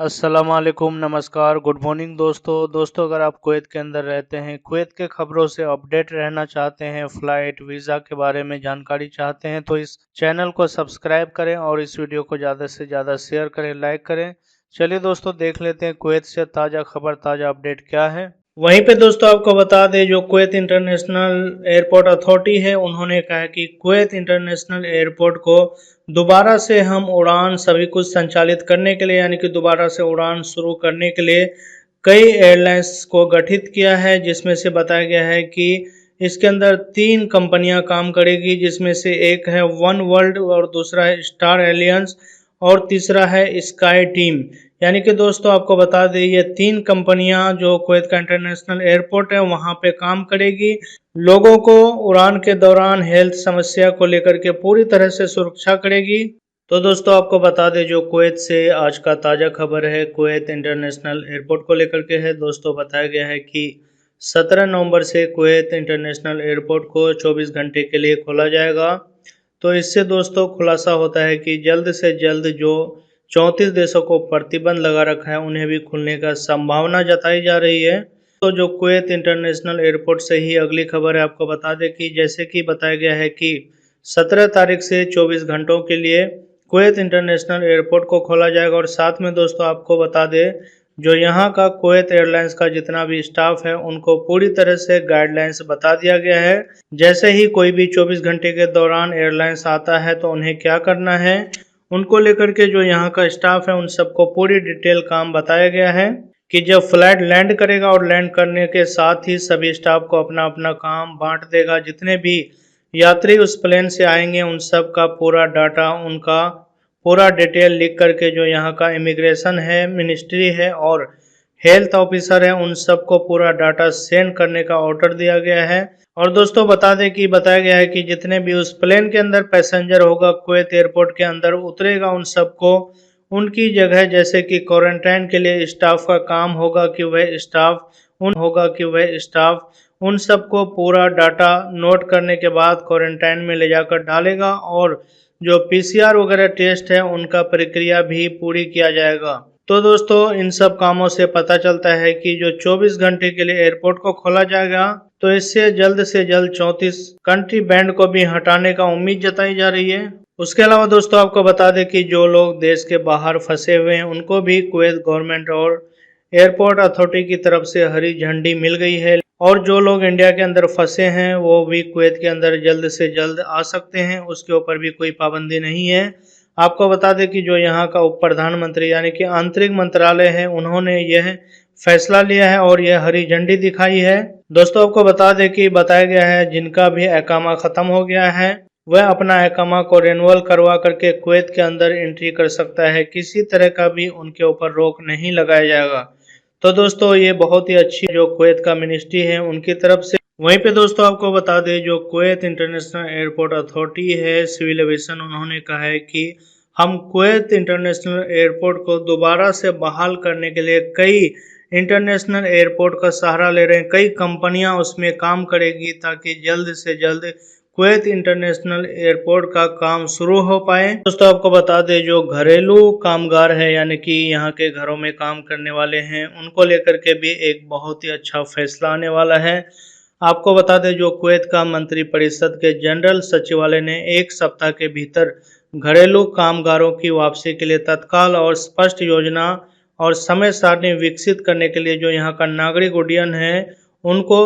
अस्सलाम वालेकुम, नमस्कार, गुड मॉर्निंग दोस्तों अगर आप कुवैत के अंदर रहते हैं, कुवैत के खबरों से अपडेट रहना चाहते हैं, फ्लाइट वीज़ा के बारे में जानकारी चाहते हैं तो इस चैनल को सब्सक्राइब करें और इस वीडियो को ज़्यादा से ज़्यादा शेयर करें, लाइक करें। चलिए दोस्तों देख लेते हैं कुवैत से ताज़ा खबर, ताज़ा अपडेट क्या है। वहीं पे दोस्तों आपको बता दें, जो कुवैत इंटरनेशनल एयरपोर्ट अथॉरिटी है, उन्होंने कहा है कि कुवैत इंटरनेशनल एयरपोर्ट को दोबारा से हम उड़ान सभी कुछ संचालित करने के लिए, यानी कि दोबारा से उड़ान शुरू करने के लिए कई एयरलाइंस को गठित किया है, जिसमें से बताया गया है कि इसके अंदर 3 कंपनियां काम करेगी, जिसमें से एक है वन वर्ल्ड और दूसरा है स्टार एलियंस और तीसरा है स्काई टीम। यानी कि दोस्तों आपको बता दें, ये 3 कंपनियां जो कुवैत का इंटरनेशनल एयरपोर्ट है वहां पे काम करेगी। लोगों को उड़ान के दौरान हेल्थ समस्या को लेकर के पूरी तरह से सुरक्षा करेगी। तो दोस्तों आपको बता दें, जो कुवैत से आज का ताज़ा खबर है कुवैत इंटरनेशनल एयरपोर्ट को लेकर के है। दोस्तों बताया गया है कि 17 नवंबर से कुवैत इंटरनेशनल एयरपोर्ट को 24 घंटे के लिए खोला जाएगा। तो इससे दोस्तों खुलासा होता है कि जल्द से जल्द जो 34 देशों को प्रतिबंध लगा रखा है उन्हें भी खुलने का संभावना जताई जा रही है। तो जो कुवैत इंटरनेशनल एयरपोर्ट से ही अगली खबर है, आपको बता दें कि जैसे कि बताया गया है कि 17 तारीख से 24 घंटों के लिए कुवैत इंटरनेशनल एयरपोर्ट को खोला जाएगा। और साथ में दोस्तों आपको बता दें, जो यहाँ का कुवैत एयरलाइंस का जितना भी स्टाफ है उनको पूरी तरह से गाइडलाइंस बता दिया गया है। जैसे ही कोई भी 24 घंटे के दौरान एयरलाइंस आता है तो उन्हें क्या करना है, उनको लेकर के जो यहाँ का स्टाफ है उन सबको पूरी डिटेल काम बताया गया है कि जब फ्लाइट लैंड करेगा और लैंड करने के साथ ही सभी स्टाफ को अपना अपना काम बांट देगा। जितने भी यात्री उस प्लेन से आएंगे उन सब का पूरा डाटा, उनका पूरा डिटेल लिख करके जो यहाँ का इमिग्रेशन है, मिनिस्ट्री है और हेल्थ ऑफिसर है, उन सबको पूरा डाटा सेंड करने का ऑर्डर दिया गया है। और दोस्तों बता दें कि बताया गया है कि जितने भी उस प्लेन के अंदर पैसेंजर होगा, कुवैत एयरपोर्ट के अंदर उतरेगा, उन सबको उनकी जगह जैसे कि क्वारंटाइन के लिए स्टाफ का काम होगा कि वह स्टाफ उन सबको पूरा डाटा नोट करने के बाद क्वारंटाइन में ले जाकर डालेगा और जो पीसीआर वगैरह टेस्ट है उनका प्रक्रिया भी पूरी किया जाएगा। तो दोस्तों इन सब कामों से पता चलता है कि जो 24 घंटे के लिए एयरपोर्ट को खोला जाएगा तो इससे जल्द से जल्द 34 कंट्री बैंड को भी हटाने का उम्मीद जताई जा रही है। उसके अलावा दोस्तों आपको बता दें कि जो लोग देश के बाहर फंसे हुए हैं उनको भी कुवैत गवर्नमेंट और एयरपोर्ट अथॉरिटी की तरफ से हरी झंडी मिल गई है। और जो लोग इंडिया के अंदर फंसे हैं वो भी कुवैत के अंदर जल्द से जल्द आ सकते हैं, उसके ऊपर भी कोई पाबंदी नहीं है। आपको बता दें कि जो यहाँ का उप प्रधानमंत्री यानी कि आंतरिक मंत्रालय है, उन्होंने यह फैसला लिया है और यह हरी झंडी दिखाई है। दोस्तों आपको बता दें कि बताया गया है जिनका भी अकामा खत्म हो गया है वह अपना अकामा को रिन्यूअल करवा करके कुवैत के अंदर एंट्री कर सकता है। किसी तरह का भी उनके ऊपर रोक नहीं लगाया जाएगा। तो दोस्तों ये बहुत ही अच्छी जो कुवैत का मिनिस्ट्री है उनकी तरफ से। वहीं पे दोस्तों आपको बता दें, जो कुवैत इंटरनेशनल एयरपोर्ट अथॉरिटी है, सिविल एविएशन, उन्होंने कहा है कि हम कुवैत इंटरनेशनल एयरपोर्ट को दोबारा से बहाल करने के लिए कई इंटरनेशनल एयरपोर्ट का सहारा ले रहे हैं। कई कंपनियां उसमें काम करेगी ताकि जल्द से जल्द कुवैत इंटरनेशनल एयरपोर्ट का काम शुरू हो पाए। दोस्तों आपको बता दें, जो घरेलू कामगार है यानी कि यहाँ के घरों में काम करने वाले हैं उनको लेकर के भी एक बहुत ही अच्छा फैसला आने वाला है। आपको बता दें, जो कुवैत का मंत्री परिषद के जनरल सचिवालय ने 1 सप्ताह के भीतर घरेलू कामगारों की वापसी के लिए तत्काल और स्पष्ट योजना और समय सारणी विकसित करने के लिए जो यहाँ का नागरिक उड्डयन है उनको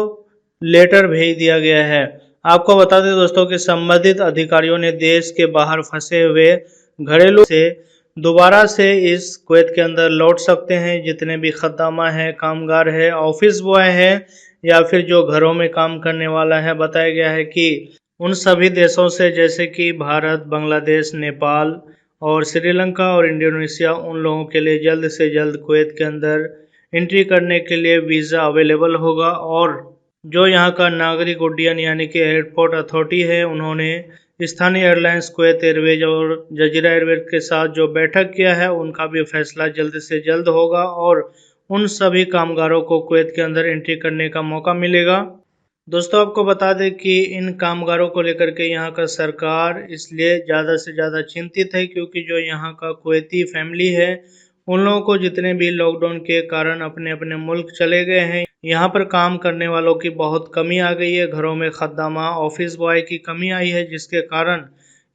लेटर भेज दिया गया है। आपको बता दें दोस्तों कि संबंधित अधिकारियों ने देश के बाहर फंसे हुए घरेलू से दोबारा से इस कुवैत के अंदर लौट सकते हैं। जितने भी खद्दामा है, कामगार है, ऑफिस बॉय है या फिर जो घरों में काम करने वाला है, बताया गया है कि उन सभी देशों से जैसे कि भारत, बांग्लादेश, नेपाल और श्रीलंका और इंडोनेशिया, उन लोगों के लिए जल्द से जल्द कुवैत के अंदर एंट्री करने के लिए वीज़ा अवेलेबल होगा। और जो यहाँ का नागरिक उड्डयन यानी कि एयरपोर्ट अथॉरिटी है, उन्होंने स्थानीय एयरलाइंस कुवैत एयरवेज और जजीरा एयरवेज के साथ जो बैठक किया है उनका भी फैसला जल्द से जल्द होगा और उन सभी कामगारों को कुवैत के अंदर एंट्री करने का मौका मिलेगा। दोस्तों आपको बता दें कि इन कामगारों को लेकर के यहाँ का सरकार इसलिए ज़्यादा से ज़्यादा चिंतित है क्योंकि जो यहाँ का कुवैती फैमिली है उन लोगों को जितने भी लॉकडाउन के कारण अपने अपने मुल्क चले गए हैं, यहाँ पर काम करने वालों की बहुत कमी आ गई है। घरों में खद्दामा, ऑफिस बॉय की कमी आई है, जिसके कारण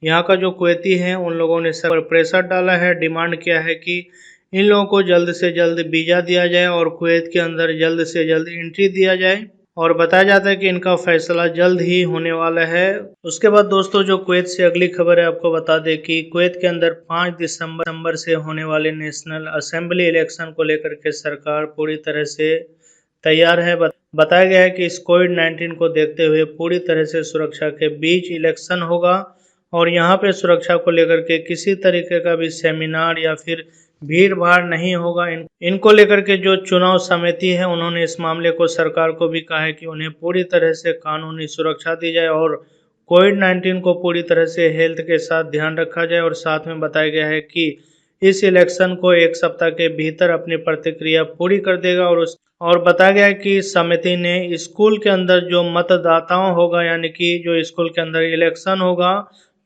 यहाँ का जो कुवैती है उन लोगों ने सर पर प्रेशर डाला है। डिमांड किया है कि इन लोगों को जल्द से जल्द वीज़ा दिया जाए और कुवैत के अंदर जल्द से जल्द एंट्री दिया जाए, और बताया जाता है कि इनका फैसला जल्द ही होने वाला है। उसके बाद दोस्तों जो कुवैत से अगली खबर है, आपको बता दें कि कुवैत के अंदर 5 दिसंबर से होने वाले नेशनल असेंबली इलेक्शन को लेकर के सरकार पूरी तरह से तैयार है। बताया गया है कि इस कोविड-19 को देखते हुए पूरी तरह से सुरक्षा के बीच इलेक्शन होगा, और यहाँ पे सुरक्षा को लेकर के किसी तरीके का भी सेमिनार या फिर भीड़ भाड़ नहीं होगा। इनको लेकर के जो चुनाव समिति है उन्होंने इस मामले को सरकार को भी कहा है कि उन्हें पूरी तरह से कानूनी सुरक्षा दी जाए और कोविड-19 को पूरी तरह से हेल्थ के साथ ध्यान रखा जाए। और साथ में बताया गया है कि इस इलेक्शन को 1 सप्ताह के भीतर अपनी प्रतिक्रिया पूरी कर देगा। और बताया गया है कि समिति ने स्कूल के अंदर जो मतदाताओं होगा, यानी कि जो स्कूल के अंदर इलेक्शन होगा,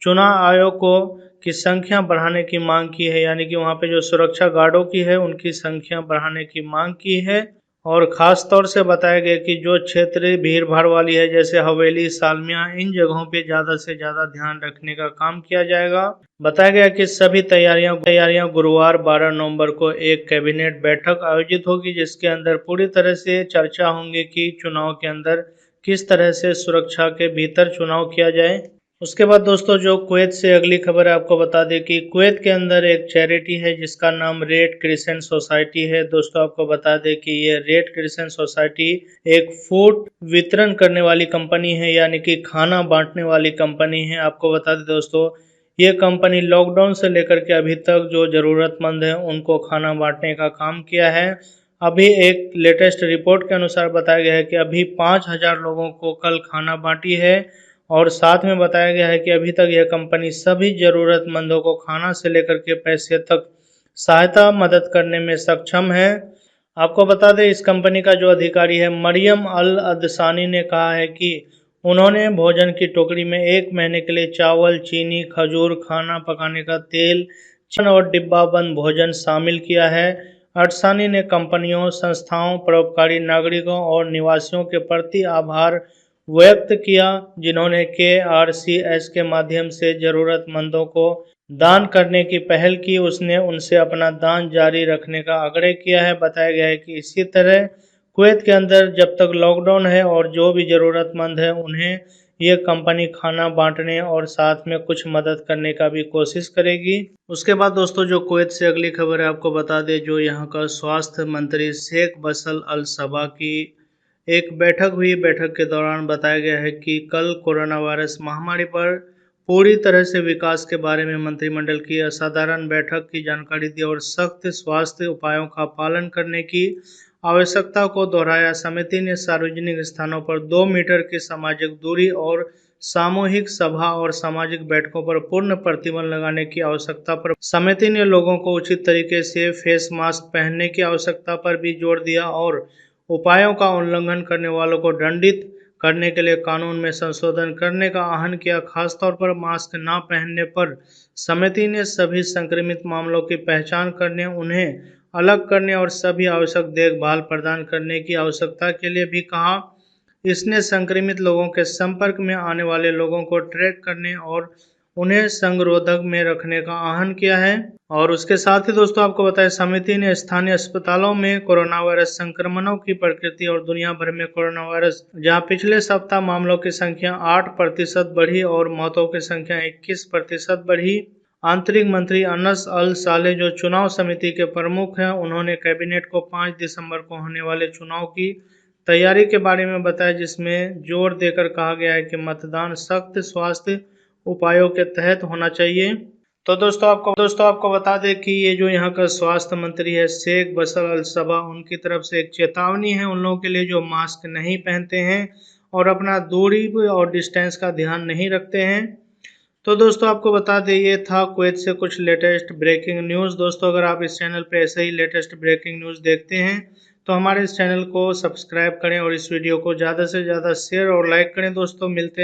चुनाव आयोग को की संख्या बढ़ाने की मांग की है, यानी कि वहाँ पे जो सुरक्षा गार्डों की है उनकी संख्या बढ़ाने की मांग की है। और ख़ास तौर से बताया गया कि जो क्षेत्र भीड़-भाड़ वाली है, जैसे हवेली, सालमिया, इन जगहों पे ज़्यादा से ज़्यादा ध्यान रखने का काम किया जाएगा। बताया गया कि सभी तैयारियां गुरुवार 12 नवंबर को एक कैबिनेट बैठक आयोजित होगी, जिसके अंदर पूरी तरह से चर्चा होंगी कि चुनाव के अंदर किस तरह से सुरक्षा के भीतर चुनाव किया जाए। उसके बाद दोस्तों जो कुवैत से अगली खबर है, आपको बता दें कि कुवैत के अंदर एक चैरिटी है जिसका नाम रेड क्रिसेंट सोसाइटी है। दोस्तों आपको बता दें कि ये रेड क्रिसेंट सोसाइटी एक फूड वितरण करने वाली कंपनी है, यानी कि खाना बांटने वाली कंपनी है। आपको बता दें दोस्तों, ये कंपनी लॉकडाउन से लेकर के अभी तक जो ज़रूरतमंद है उनको खाना बांटने का काम किया है। अभी एक लेटेस्ट रिपोर्ट के अनुसार बताया गया है कि अभी 5000 लोगों को कल खाना बांटी है, और साथ में बताया गया है कि अभी तक यह कंपनी सभी ज़रूरतमंदों को खाना से लेकर के पैसे तक सहायता मदद करने में सक्षम है। आपको बता दें इस कंपनी का जो अधिकारी है मरियम अल अदसानी ने कहा है कि उन्होंने भोजन की टोकरी में 1 महीने के लिए चावल, चीनी, खजूर, खाना पकाने का तेल, चीन और डिब्बाबंद भोजन शामिल किया है। अदसानी ने कंपनियों, संस्थाओं, परोपकारी नागरिकों और निवासियों के प्रति आभार व्यक्त किया, जिन्होंने KRCS के माध्यम से ज़रूरतमंदों को दान करने की पहल की। उसने उनसे अपना दान जारी रखने का आग्रह किया है। बताया गया है कि इसी तरह कुवैत के अंदर जब तक लॉकडाउन है और जो भी ज़रूरतमंद है उन्हें ये कंपनी खाना बांटने और साथ में कुछ मदद करने का भी कोशिश करेगी। उसके बाद दोस्तों जो कुवैत से अगली खबर है, आपको बता दें जो यहाँ का स्वास्थ्य मंत्री शेख बसल अल सबा की एक बैठक हुई। बैठक के दौरान बताया गया है कि कल कोरोना वायरस महामारी पर पूरी तरह से विकास के बारे में मंत्रिमंडल की असाधारण बैठक की जानकारी दी और सख्त स्वास्थ्य उपायों का पालन करने की आवश्यकता को दोहराया। समिति ने सार्वजनिक स्थानों पर 2 मीटर की सामाजिक दूरी और सामूहिक सभा और सामाजिक बैठकों पर पूर्ण प्रतिबंध लगाने की आवश्यकता पर समिति ने लोगों को उचित तरीके से फेस मास्क पहनने की आवश्यकता पर भी जोर दिया और उपायों का उल्लंघन करने वालों को दंडित करने के लिए कानून में संशोधन करने का आह्वान किया। खासतौर पर मास्क न पहनने पर समिति ने सभी संक्रमित मामलों की पहचान करने, उन्हें अलग करने और सभी आवश्यक देखभाल प्रदान करने की आवश्यकता के लिए भी कहा। इसने संक्रमित लोगों के संपर्क में आने वाले लोगों को ट्रैक करने और उन्हें संगरोधक में रखने का आह्वान किया है। और उसके साथ ही दोस्तों आपको बताएं, समिति ने स्थानीय अस्पतालों में कोरोना वायरस संक्रमणों की प्रकृति और दुनिया भर में कोरोना वायरस जहां पिछले सप्ताह मामलों की संख्या 8% बढ़ी और मौतों की संख्या 21% बढ़ी। आंतरिक मंत्री अनस अल साले जो चुनाव समिति के प्रमुख हैं, उन्होंने कैबिनेट को 5 दिसंबर को होने वाले चुनाव की तैयारी के बारे में बताया, जिसमें जोर देकर कहा गया है कि मतदान सख्त स्वास्थ्य उपायों के तहत होना चाहिए। तो दोस्तों आपको बता दें कि ये जो यहाँ का स्वास्थ्य मंत्री है शेख बसल अल सबा, उनकी तरफ से एक चेतावनी है उन लोगों के लिए जो मास्क नहीं पहनते हैं और अपना दूरी और डिस्टेंस का ध्यान नहीं रखते हैं। तो दोस्तों आपको बता दें ये था कुवैत से कुछ लेटेस्ट ब्रेकिंग न्यूज़। दोस्तों अगर आप इस चैनल पर ऐसे ही लेटेस्ट ब्रेकिंग न्यूज़ देखते हैं तो हमारे इस चैनल को सब्सक्राइब करें और इस वीडियो को ज़्यादा से ज़्यादा शेयर और लाइक करें। दोस्तों मिलते हैं।